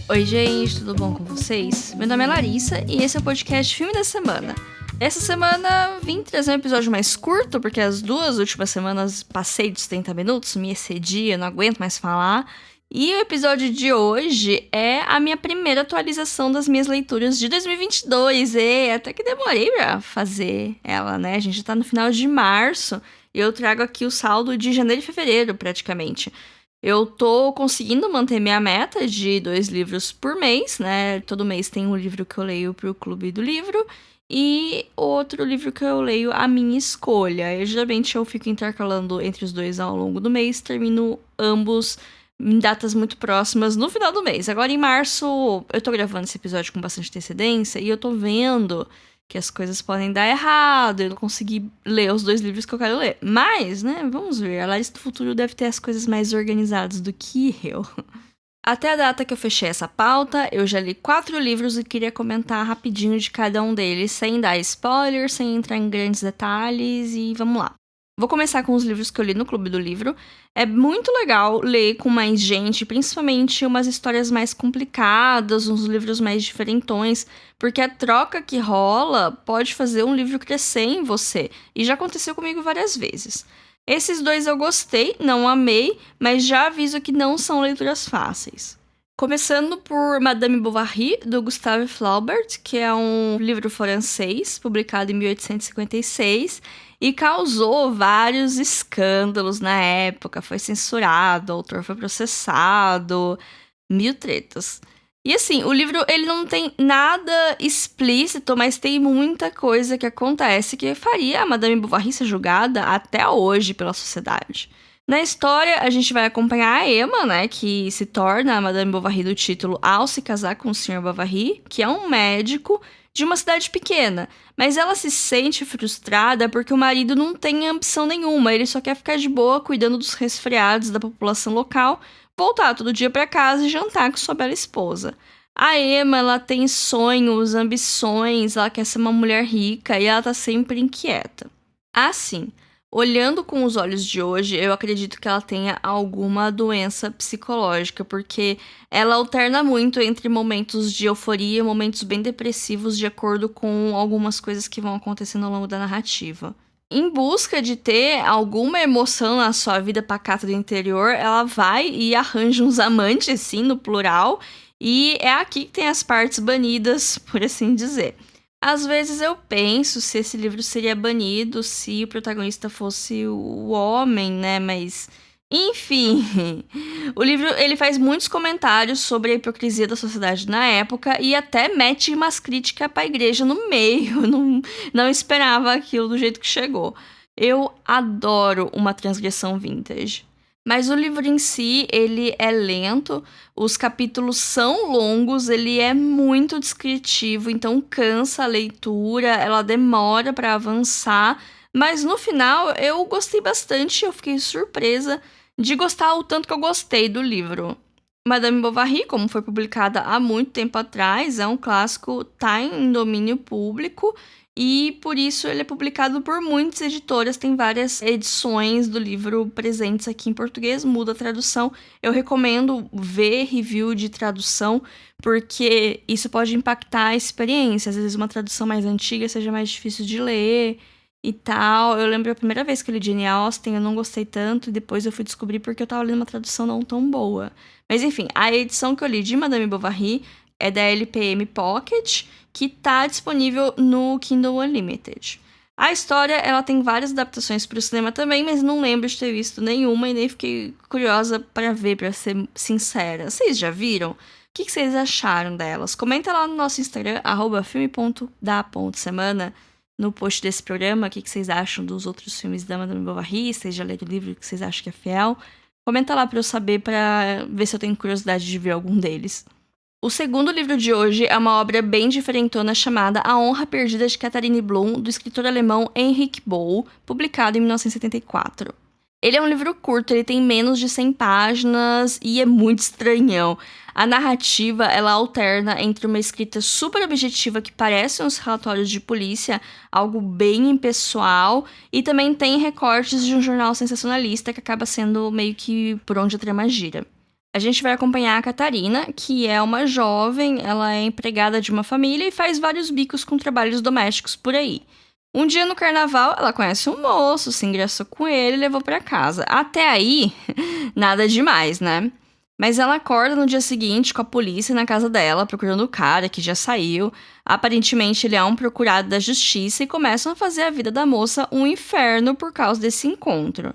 Oi, gente, tudo bom com vocês? Meu nome é Larissa e esse é o podcast Filme da Semana. Essa semana vim trazer um episódio mais curto, porque as duas últimas semanas passei dos 30 minutos, me excedi, eu não aguento mais falar. E o episódio de hoje é a minha primeira atualização das minhas leituras de 2022. E até que demorei pra fazer ela, né? A gente já tá no final de março e eu trago aqui o saldo de janeiro e fevereiro, praticamente. Eu tô conseguindo manter minha meta de 2 livros por mês, né? Todo mês tem um livro que eu leio pro Clube do Livro e outro livro que eu leio à minha escolha. E, geralmente eu fico intercalando entre os dois ao longo do mês, termino ambos em datas muito próximas no final do mês. Agora em março, eu tô gravando esse episódio com bastante antecedência e eu tô vendo que as coisas podem dar errado, eu não consegui ler os 2 livros que eu quero ler. Mas, né, vamos ver, a Larissa do futuro deve ter as coisas mais organizadas do que eu. Até a data que eu fechei essa pauta, eu já li 4 livros e queria comentar rapidinho de cada um deles, sem dar spoiler, sem entrar em grandes detalhes, e vamos lá. Vou começar com os livros que eu li no Clube do Livro. É muito legal ler com mais gente, principalmente umas histórias mais complicadas, uns livros mais diferentões, porque a troca que rola pode fazer um livro crescer em você, e já aconteceu comigo várias vezes. Esses 2 eu gostei, não amei, mas já aviso que não são leituras fáceis. Começando por Madame Bovary, do Gustave Flaubert, que é um livro francês, publicado em 1856, e causou vários escândalos na época, foi censurado, o autor foi processado, mil tretas. E assim, o livro ele não tem nada explícito, mas tem muita coisa que acontece que faria a Madame Bovary ser julgada até hoje pela sociedade. Na história, a gente vai acompanhar a Emma, né, que se torna a Madame Bovary do título ao se casar com o Sr. Bovary, que é um médico de uma cidade pequena. Mas ela se sente frustrada porque o marido não tem ambição nenhuma, ele só quer ficar de boa cuidando dos resfriados da população local, voltar todo dia para casa e jantar com sua bela esposa. A Emma, ela tem sonhos, ambições, ela quer ser uma mulher rica e ela tá sempre inquieta. Assim, olhando com os olhos de hoje, eu acredito que ela tenha alguma doença psicológica, porque ela alterna muito entre momentos de euforia e momentos bem depressivos, de acordo com algumas coisas que vão acontecendo ao longo da narrativa. Em busca de ter alguma emoção na sua vida pacata do interior, ela vai e arranja uns amantes, sim, no plural, e é aqui que tem as partes banidas, por assim dizer. Às vezes eu penso se esse livro seria banido se o protagonista fosse o homem, né? Mas, enfim, o livro ele faz muitos comentários sobre a hipocrisia da sociedade na época e até mete umas críticas para a igreja no meio. Não esperava aquilo do jeito que chegou. Eu adoro uma transgressão vintage. Mas o livro em si, ele é lento, os capítulos são longos, ele é muito descritivo, então cansa a leitura, ela demora para avançar, mas no final eu gostei bastante, eu fiquei surpresa de gostar o tanto que eu gostei do livro. Madame Bovary, como foi publicada há muito tempo atrás, é um clássico, tá em domínio público e por isso ele é publicado por muitas editoras, tem várias edições do livro presentes aqui em português, muda a tradução. Eu recomendo ver review de tradução, porque isso pode impactar a experiência. Às vezes uma tradução mais antiga seja mais difícil de ler e tal. Eu lembro a primeira vez que eu li Jane Austen, eu não gostei tanto, e depois eu fui descobrir porque eu tava lendo uma tradução não tão boa. Mas enfim, a edição que eu li de Madame Bovary é da LPM Pocket, que tá disponível no Kindle Unlimited. A história, ela tem várias adaptações para o cinema também, mas não lembro de ter visto nenhuma e nem fiquei curiosa para ver, para ser sincera. Vocês já viram? O que vocês acharam delas? Comenta lá no nosso Instagram, @filme.da.semana, no post desse programa, o que vocês acham dos outros filmes da Madame Bovary, se já leram o livro, que vocês acham que é fiel. Comenta lá para eu saber, para ver se eu tenho curiosidade de ver algum deles. O segundo livro de hoje é uma obra bem diferentona chamada A Honra Perdida de Catherine Blum, do escritor alemão Henrik Boll, publicado em 1974. Ele é um livro curto, ele tem menos de 100 páginas e é muito estranhão. A narrativa, ela alterna entre uma escrita super objetiva que parece uns relatórios de polícia, algo bem impessoal, e também tem recortes de um jornal sensacionalista que acaba sendo meio que por onde a trama gira. A gente vai acompanhar a Catarina, que é uma jovem, ela é empregada de uma família e faz vários bicos com trabalhos domésticos por aí. Um dia no carnaval, ela conhece um moço, se engraçou com ele e levou pra casa. Até aí, nada demais, né? Mas ela acorda no dia seguinte com a polícia na casa dela, procurando o cara que já saiu. Aparentemente, ele é um procurado da justiça e começam a fazer a vida da moça um inferno por causa desse encontro.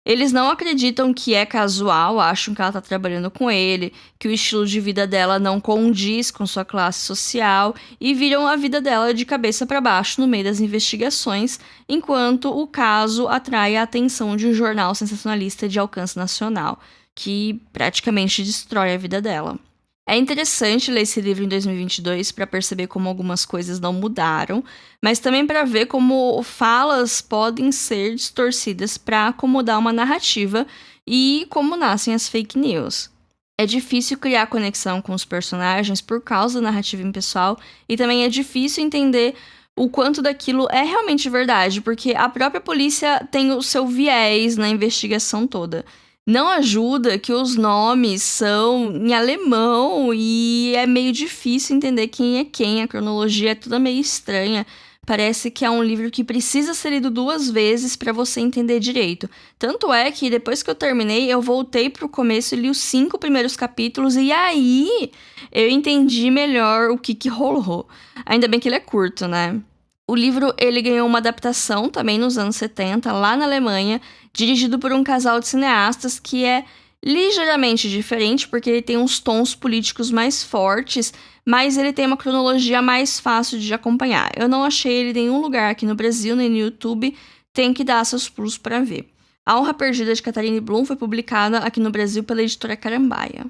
Eles não acreditam que é casual, acham que ela tá trabalhando com ele, que o estilo de vida dela não condiz com sua classe social e viram a vida dela de cabeça para baixo no meio das investigações, enquanto o caso atrai a atenção de um jornal sensacionalista de alcance nacional, que praticamente destrói a vida dela. É interessante ler esse livro em 2022 para perceber como algumas coisas não mudaram, mas também para ver como falas podem ser distorcidas para acomodar uma narrativa e como nascem as fake news. É difícil criar conexão com os personagens por causa da narrativa impessoal e também é difícil entender o quanto daquilo é realmente verdade, porque a própria polícia tem o seu viés na investigação toda. Não ajuda que os nomes são em alemão e é meio difícil entender quem é quem, a cronologia é toda meio estranha. Parece que é um livro que precisa ser lido 2 vezes para você entender direito. Tanto é que depois que eu terminei, eu voltei pro começo e li os 5 primeiros capítulos e aí eu entendi melhor o que rolou. Ainda bem que ele é curto, né? O livro, ele ganhou uma adaptação também nos anos 70, lá na Alemanha, dirigido por um casal de cineastas que é ligeiramente diferente, porque ele tem uns tons políticos mais fortes, mas ele tem uma cronologia mais fácil de acompanhar. Eu não achei ele em nenhum lugar aqui no Brasil, nem no YouTube, tem que dar seus pulos para ver. A Honra Perdida de Catharine Blum foi publicada aqui no Brasil pela editora Carambaia.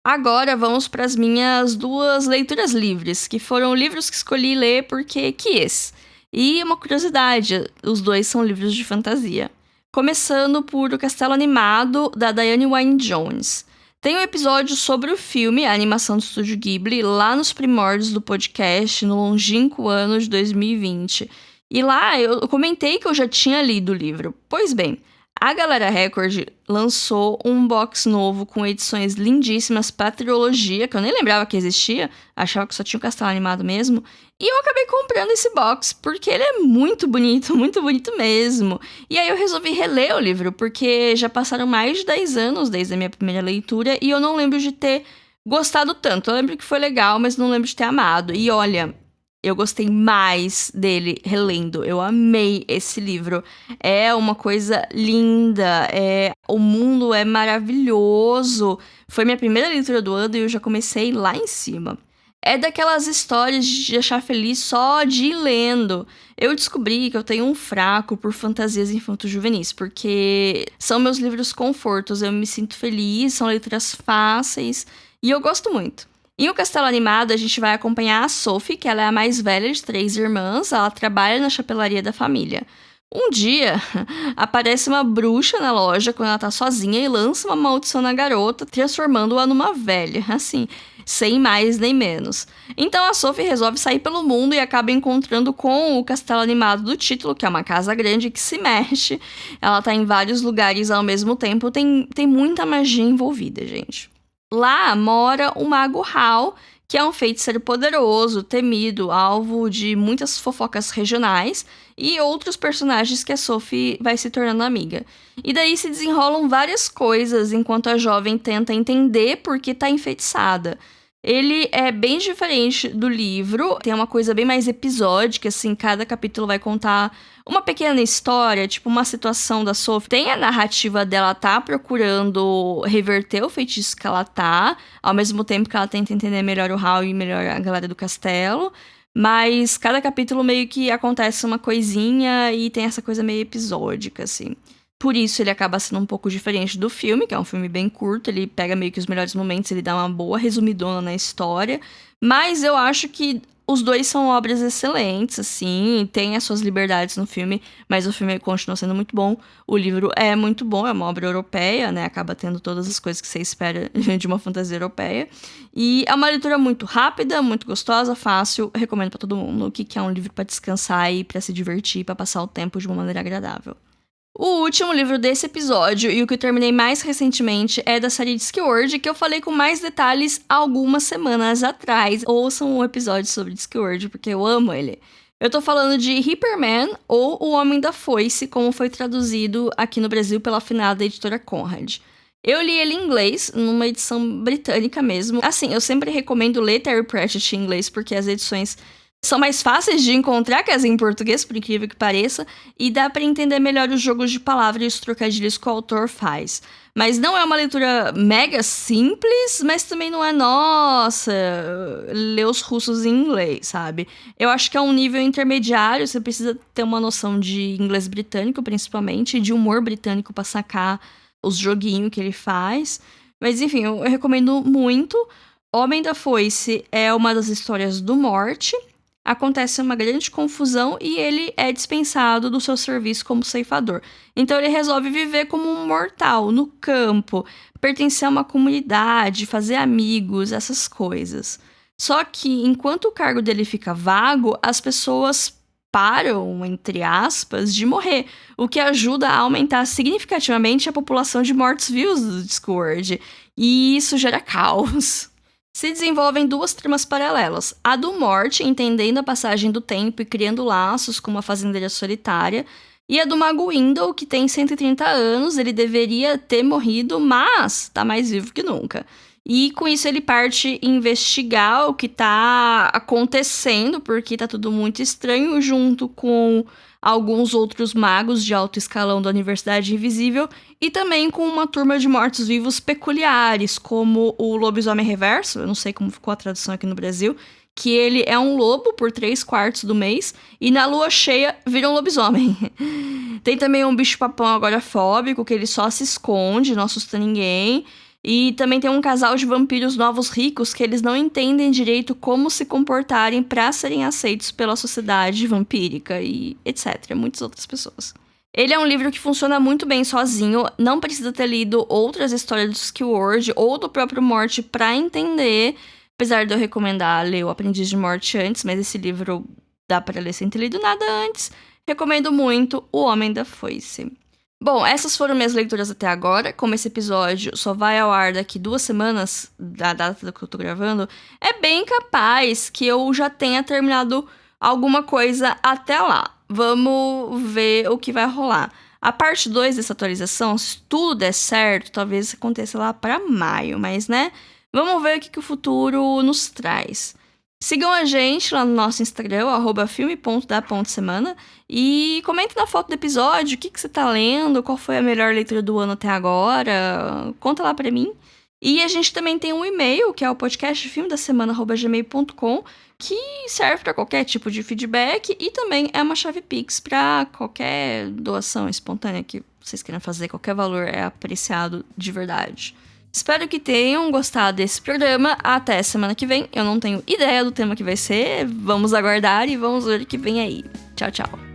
Agora vamos para as minhas 2 leituras livres, que foram livros que escolhi ler porque quis. E uma curiosidade, os 2 são livros de fantasia. Começando por O Castelo Animado, da Diane Wynne Jones. Tem um episódio sobre o filme, a animação do Estúdio Ghibli, lá nos primórdios do podcast, no longínquo ano de 2020. E lá eu comentei que eu já tinha lido o livro. Pois bem, a Galera Record lançou um box novo com edições lindíssimas para trilogia, que eu nem lembrava que existia, achava que só tinha o Castelo Animado mesmo. E eu acabei comprando esse box, porque ele é muito bonito mesmo. E aí eu resolvi reler o livro, porque já passaram mais de 10 anos desde a minha primeira leitura, e eu não lembro de ter gostado tanto. Eu lembro que foi legal, mas não lembro de ter amado. E olha, eu gostei mais dele relendo. Eu amei esse livro. É uma coisa linda. O mundo é maravilhoso. Foi minha primeira leitura do ano e eu já comecei lá em cima. É daquelas histórias de deixar feliz só de ir lendo. Eu descobri que eu tenho um fraco por fantasias infanto-juvenis, porque são meus livros confortos. Eu me sinto feliz, são leituras fáceis e eu gosto muito. Em O Castelo Animado, a gente vai acompanhar a Sophie, que ela é a mais velha de 3 irmãs, ela trabalha na chapelaria da família. Um dia, aparece uma bruxa na loja quando ela tá sozinha e lança uma maldição na garota, transformando-a numa velha, assim, sem mais nem menos. Então a Sophie resolve sair pelo mundo e acaba encontrando com o Castelo Animado do título, que é uma casa grande que se mexe. Ela tá em vários lugares ao mesmo tempo, tem muita magia envolvida, gente. Lá mora o Mago Hal, que é um feiticeiro poderoso, temido, alvo de muitas fofocas regionais e outros personagens que a Sophie vai se tornando amiga. E daí se desenrolam várias coisas enquanto a jovem tenta entender por que tá enfeitiçada. Ele é bem diferente do livro, tem uma coisa bem mais episódica, assim, cada capítulo vai contar uma pequena história, tipo uma situação da Sophie. Tem a narrativa dela tá procurando reverter o feitiço que ela tá, ao mesmo tempo que ela tenta entender melhor o Hal e melhor a galera do castelo. Mas cada capítulo meio que acontece uma coisinha e tem essa coisa meio episódica, assim. Por isso ele acaba sendo um pouco diferente do filme, que é um filme bem curto, ele pega meio que os melhores momentos, ele dá uma boa resumidona na história, mas eu acho que os 2 são obras excelentes, assim, tem as suas liberdades no filme, mas o filme continua sendo muito bom, o livro é muito bom, é uma obra europeia, né, acaba tendo todas as coisas que você espera de uma fantasia europeia, e é uma leitura muito rápida, muito gostosa, fácil, recomendo pra todo mundo, que é um livro pra descansar e pra se divertir, pra passar o tempo de uma maneira agradável. O último livro desse episódio, e o que eu terminei mais recentemente, é da série Discworld, que eu falei com mais detalhes algumas semanas atrás. Ouçam um episódio sobre Discworld, porque eu amo ele. Eu tô falando de Hyperman, ou O Homem da Foice, como foi traduzido aqui no Brasil pela afinada editora Conrad. Eu li ele em inglês, numa edição britânica mesmo. Assim, eu sempre recomendo ler Terry Pratchett em inglês, porque as edições são mais fáceis de encontrar que as em português, por incrível que pareça, e dá pra entender melhor os jogos de palavras e os trocadilhos que o autor faz. Mas não é uma leitura mega simples, mas também não é, nossa, ler os russos em inglês, sabe? Eu acho que é um nível intermediário, você precisa ter uma noção de inglês britânico, principalmente, e de humor britânico pra sacar os joguinhos que ele faz. Mas enfim, eu recomendo muito. Homem da Foice é uma das histórias do Morte. Acontece uma grande confusão e ele é dispensado do seu serviço como ceifador. Então ele resolve viver como um mortal, no campo, pertencer a uma comunidade, fazer amigos, essas coisas. Só que enquanto o cargo dele fica vago, as pessoas param, entre aspas, de morrer, o que ajuda a aumentar significativamente a população de mortos-vivos do Discworld. E isso gera caos. Se desenvolvem duas tramas paralelas. A do Morte, entendendo a passagem do tempo e criando laços com uma fazendeira solitária. E a do Mago Windle, que tem 130 anos, ele deveria ter morrido, mas tá mais vivo que nunca. E com isso ele parte investigar o que tá acontecendo, porque tá tudo muito estranho, junto com alguns outros magos de alto escalão da Universidade Invisível e também com uma turma de mortos-vivos peculiares, como o Lobisomem Reverso, eu não sei como ficou a tradução aqui no Brasil, que ele é um lobo por 3/4 do mês e na lua cheia vira um lobisomem. Tem também um bicho-papão agorafóbico, que ele só se esconde, não assusta ninguém. E também tem um casal de vampiros novos ricos que eles não entendem direito como se comportarem para serem aceitos pela sociedade vampírica e etc. Muitas outras pessoas. Ele é um livro que funciona muito bem sozinho, não precisa ter lido outras histórias do Discworld ou do próprio Morte para entender, apesar de eu recomendar ler O Aprendiz de Morte antes, mas esse livro dá para ler sem ter lido nada antes. Recomendo muito O Homem da Foice. Bom, essas foram minhas leituras até agora. Como esse episódio só vai ao ar daqui 2 semanas, da data que eu tô gravando, é bem capaz que eu já tenha terminado alguma coisa até lá. Vamos ver o que vai rolar. A parte 2 dessa atualização, se tudo der certo, talvez aconteça lá para maio, mas né? Vamos ver o que o futuro nos traz. Sigam a gente lá no nosso Instagram, @filme.da.semana, e comentem na foto do episódio o que você tá lendo, qual foi a melhor leitura do ano até agora, conta lá pra mim. E a gente também tem um e-mail, que é o podcastfilmedasemana@gmail.com, que serve para qualquer tipo de feedback e também é uma chave Pix para qualquer doação espontânea que vocês queiram fazer, qualquer valor é apreciado de verdade. Espero que tenham gostado desse programa. Até semana que vem. Eu não tenho ideia do tema que vai ser. Vamos aguardar e vamos ver o que vem aí. Tchau, tchau.